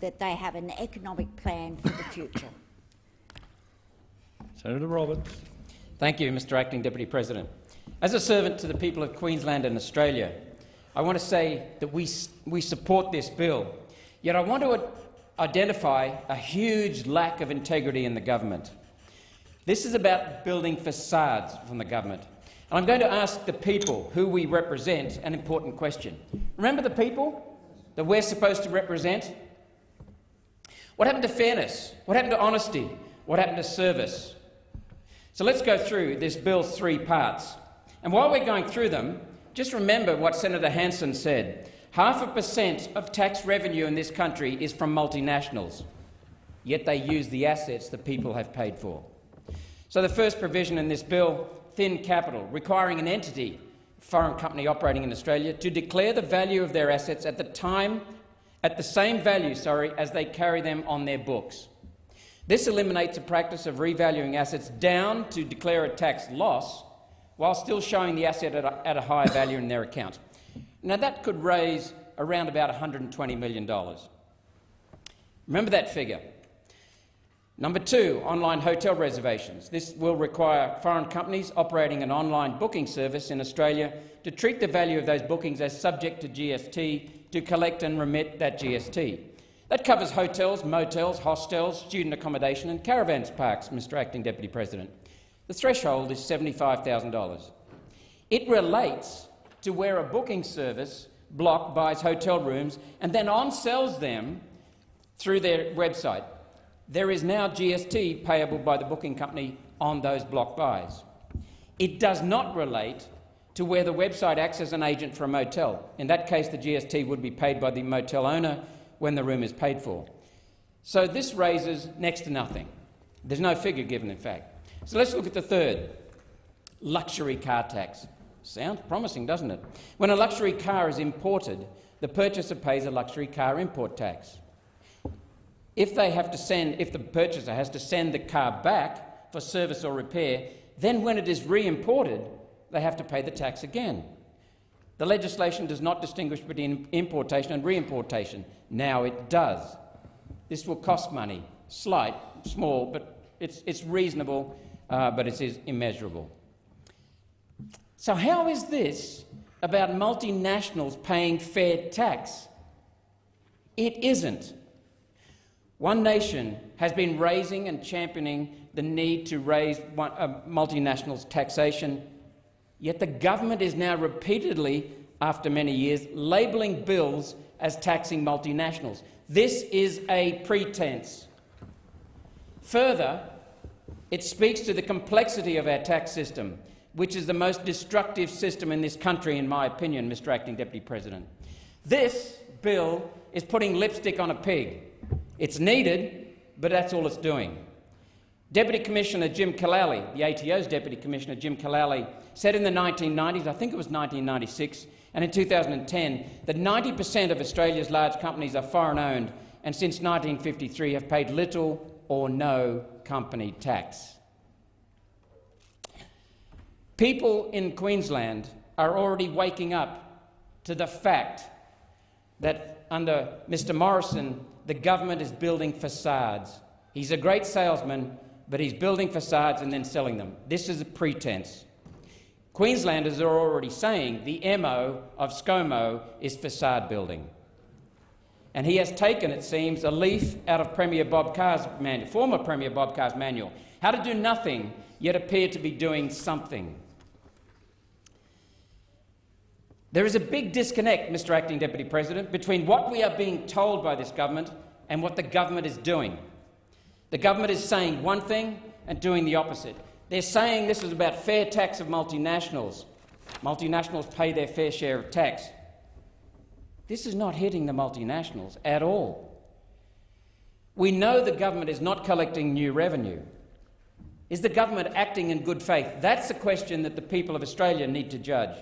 that they have an economic plan for the future. Senator Roberts. Thank you, Mr Acting Deputy President. As a servant to the people of Queensland and Australia, I want to say that we support this bill, yet I want to identify a huge lack of integrity in the government. This is about building facades from the government. And I'm going to ask the people who we represent an important question. Remember the people that we're supposed to represent? What happened to fairness? What happened to honesty? What happened to service? So let's go through this bill's 3 parts. And while we're going through them, just remember what Senator Hanson said. 0.5% of tax revenue in this country is from multinationals, yet they use the assets that people have paid for. So the first provision in this bill, thin capital, requiring an entity, foreign company operating in Australia, to declare the value of their assets at the same value, as they carry them on their books. This eliminates a practice of revaluing assets down to declare a tax loss while still showing the asset at a higher value in their account. Now, that could raise around about $120 million. Remember that figure. Number 2, online hotel reservations. This will require foreign companies operating an online booking service in Australia to treat the value of those bookings as subject to GST to collect and remit that GST. That covers hotels, motels, hostels, student accommodation and caravan parks, Mr Acting Deputy President. The threshold is $75,000. It relates to where a booking service block buys hotel rooms and then on-sells them through their website. There is now GST payable by the booking company on those block buys. It does not relate to where the website acts as an agent for a motel. In that case, the GST would be paid by the motel owner when the room is paid for. So this raises next to nothing. There's no figure given, in fact. So let's look at the third, luxury car tax. Sounds promising, doesn't it? When a luxury car is imported, the purchaser pays a luxury car import tax. If the purchaser has to send the car back for service or repair, then when it is re-imported, they have to pay the tax again. The legislation does not distinguish between importation and re-importation. Now it does. This will cost money, slight, small, but it's reasonable, but it is immeasurable. So how is this about multinationals paying fair tax? It isn't. One Nation has been raising and championing the need to raise multinationals' taxation, yet the government is now repeatedly, after many years, labelling bills as taxing multinationals. This is a pretence. Further, it speaks to the complexity of our tax system, which is the most destructive system in this country, in my opinion, Mr Acting Deputy President. This bill is putting lipstick on a pig. It's needed, but that's all it's doing. Deputy Commissioner Jim Kalali, the ATO's Deputy Commissioner Jim Kalali, said in the 1990s, I think it was 1996, and in 2010, that 90% of Australia's large companies are foreign-owned and since 1953 have paid little or no company tax. People in Queensland are already waking up to the fact that under Mr Morrison, the government is building facades. He's a great salesman, but he's building facades and then selling them. This is a pretence. Queenslanders are already saying the MO of ScoMo is facade building. And he has taken, it seems, a leaf out of Premier Bob Carr's manual, former Premier Bob Carr's manual, how to do nothing yet appear to be doing something. There is a big disconnect, Mr Acting Deputy President, between what we are being told by this government and what the government is doing. The government is saying one thing and doing the opposite. They're saying this is about fair tax of multinationals. Multinationals pay their fair share of tax. This is not hitting the multinationals at all. We know the government is not collecting new revenue. Is the government acting in good faith? That's the question that the people of Australia need to judge.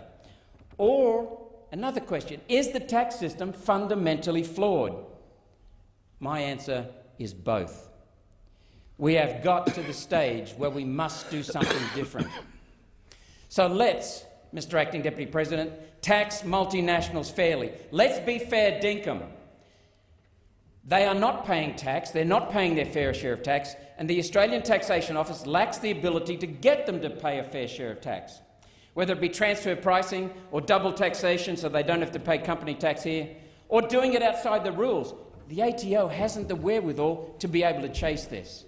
Or, another question, is the tax system fundamentally flawed? My answer is both. We have got to the stage where we must do something different. So let's, Mr Acting Deputy President, tax multinationals fairly. Let's be fair dinkum. They are not paying tax, they're not paying their fair share of tax, and the Australian Taxation Office lacks the ability to get them to pay a fair share of tax. Whether it be transfer pricing or double taxation so they don't have to pay company tax here, or doing it outside the rules, the ATO hasn't the wherewithal to be able to chase this.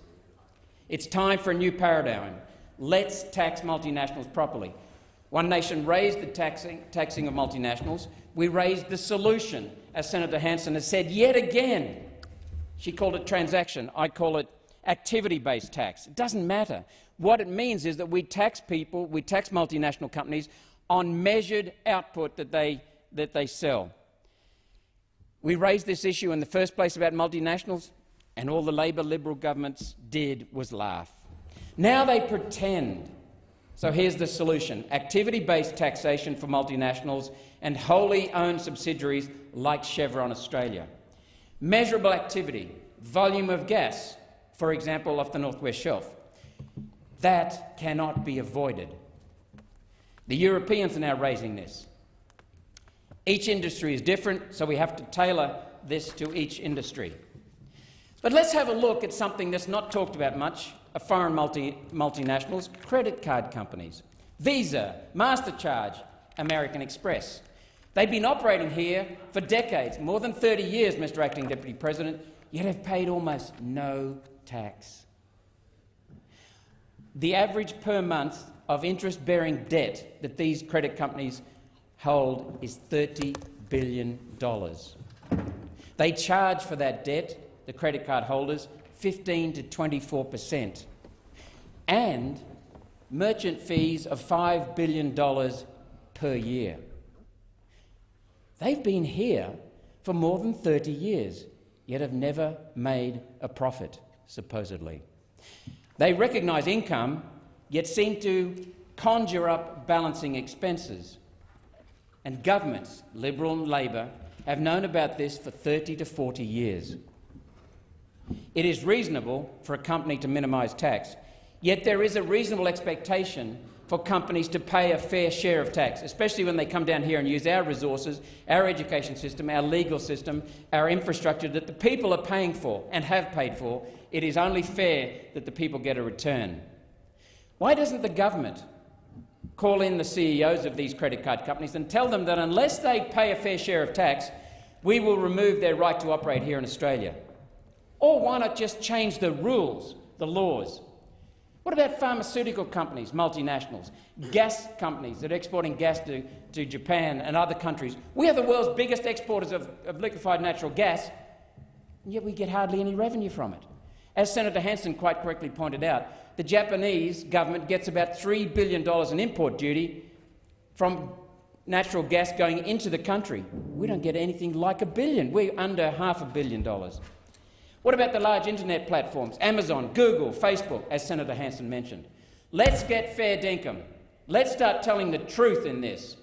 It's time for a new paradigm. Let's tax multinationals properly. One nation raised the taxing of multinationals. We raised the solution, as Senator Hanson has said yet again. She called it transaction. I call it activity-based tax. It doesn't matter. What it means is that we tax people, we tax multinational companies on measured output that they sell. We raised this issue in the first place about multinationals, and all the Labor Liberal governments did was laugh. Now they pretend. So here's the solution: activity-based taxation for multinationals and wholly owned subsidiaries like Chevron Australia. Measurable activity, volume of gas, for example, off the North West Shelf. That cannot be avoided. The Europeans are now raising this. Each industry is different, so we have to tailor this to each industry. But let's have a look at something that's not talked about much, foreign multinationals, credit card companies. Visa, MasterCharge, American Express. They've been operating here for decades, more than 30 years, Mr. Acting Deputy President, yet have paid almost no tax. The average per month of interest-bearing debt that these credit companies hold is $30 billion. They charge for that debt, the credit card holders, 15 to 24%, and merchant fees of $5 billion per year. They've been here for more than 30 years, yet have never made a profit, supposedly. They recognise income, yet seem to conjure up balancing expenses. And governments, Liberal and Labor, have known about this for 30 to 40 years. It is reasonable for a company to minimise tax, yet there is a reasonable expectation for companies to pay a fair share of tax, especially when they come down here and use our resources, our education system, our legal system, our infrastructure that the people are paying for and have paid for. It is only fair that the people get a return. Why doesn't the government call in the CEOs of these credit card companies and tell them that unless they pay a fair share of tax, we will remove their right to operate here in Australia? Or why not just change the rules, the laws? What about pharmaceutical companies, multinationals, gas companies that are exporting gas to Japan and other countries? We are the world's biggest exporters of liquefied natural gas, and yet we get hardly any revenue from it. As Senator Hanson quite correctly pointed out, the Japanese government gets about $3 billion in import duty from natural gas going into the country. We don't get anything like $1 billion. We're under $500 million. What about the large internet platforms, Amazon, Google, Facebook, as Senator Hanson mentioned? Let's get fair dinkum. Let's start telling the truth in this.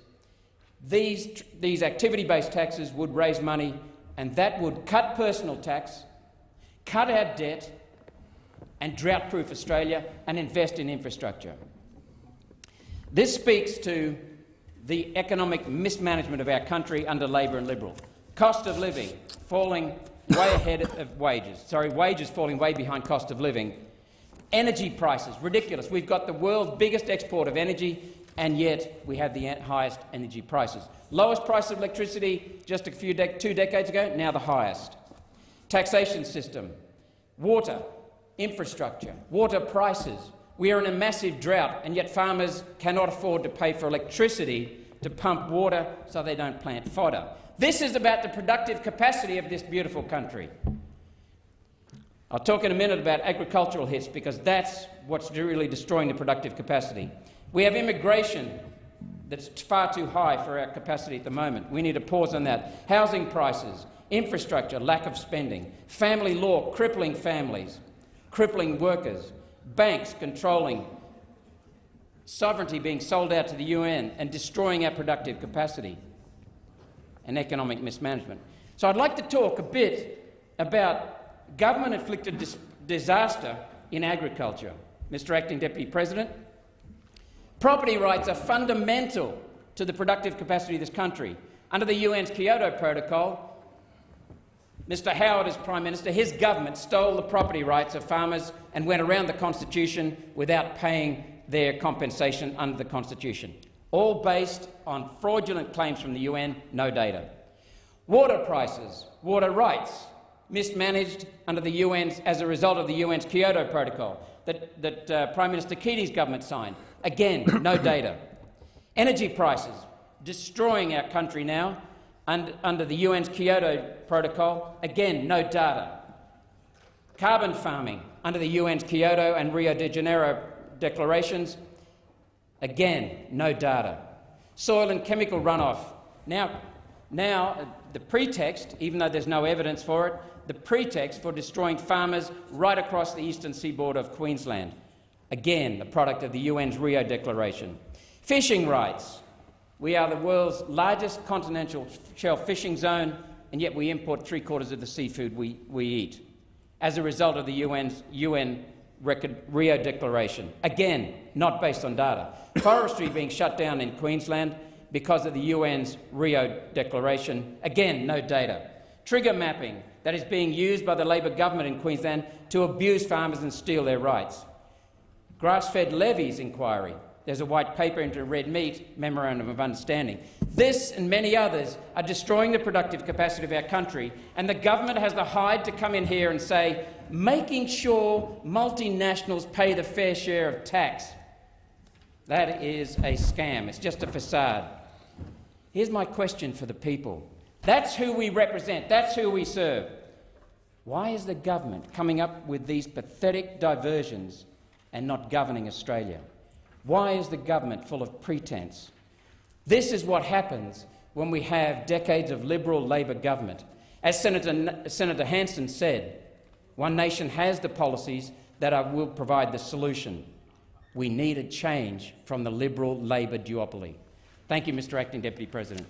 These activity-based taxes would raise money, and that would cut personal tax, cut our debt, and drought-proof Australia and invest in infrastructure. This speaks to the economic mismanagement of our country under Labor and Liberal. Cost of living falling way ahead of wages. Sorry, wages falling way behind cost of living. Energy prices, ridiculous. We've got the world's biggest export of energy, and yet we have the highest energy prices. Lowest price of electricity just 2 decades ago, now the highest. Taxation system, water, infrastructure, water prices. We are in a massive drought, and yet farmers cannot afford to pay for electricity to pump water so they don't plant fodder. This is about the productive capacity of this beautiful country. I'll talk in a minute about agricultural hits, because that's what's really destroying the productive capacity. We have immigration that's far too high for our capacity at the moment. We need a pause on that. Housing prices, infrastructure, lack of spending, family law crippling families, crippling workers, banks controlling, sovereignty being sold out to the UN and destroying our productive capacity, and economic mismanagement. So I'd like to talk a bit about government-inflicted disaster in agriculture. Mr. Acting Deputy President, property rights are fundamental to the productive capacity of this country. Under the UN's Kyoto Protocol, Mr Howard, as Prime Minister, his government stole the property rights of farmers and went around the Constitution without paying their compensation under the Constitution, all based on fraudulent claims from the UN, no data. Water prices, water rights, mismanaged under the UN's, as a result of the UN's Kyoto Protocol that Prime Minister Keating's government signed. Again, no data. Energy prices, destroying our country now under the UN's Kyoto Protocol. Again, no data. Carbon farming under the UN's Kyoto and Rio de Janeiro declarations. Again, no data. Soil and chemical runoff. Now the pretext, even though there's no evidence for it, the pretext for destroying farmers right across the eastern seaboard of Queensland. Again, the product of the UN's Rio Declaration. Fishing rights. We are the world's largest continental shelf fishing zone, and yet we import 3/4 of the seafood we eat as a result of the UN Rio Declaration. Again, not based on data. Forestry being shut down in Queensland because of the UN's Rio Declaration. Again, no data. Trigger mapping that is being used by the Labor government in Queensland to abuse farmers and steal their rights. Grass-fed levies inquiry. There's a white paper into red meat, memorandum of understanding. This and many others are destroying the productive capacity of our country, and the government has the hide to come in here and say, making sure multinationals pay the fair share of tax. That is a scam. It's just a facade. Here's my question for the people. That's who we represent. That's who we serve. Why is the government coming up with these pathetic diversions and not governing Australia? Why is the government full of pretense? This is what happens when we have decades of Liberal Labor government. As Senator Hanson said, one nation has the policies that will provide the solution. We need a change from the Liberal Labor duopoly. Thank you, Mr Acting Deputy President.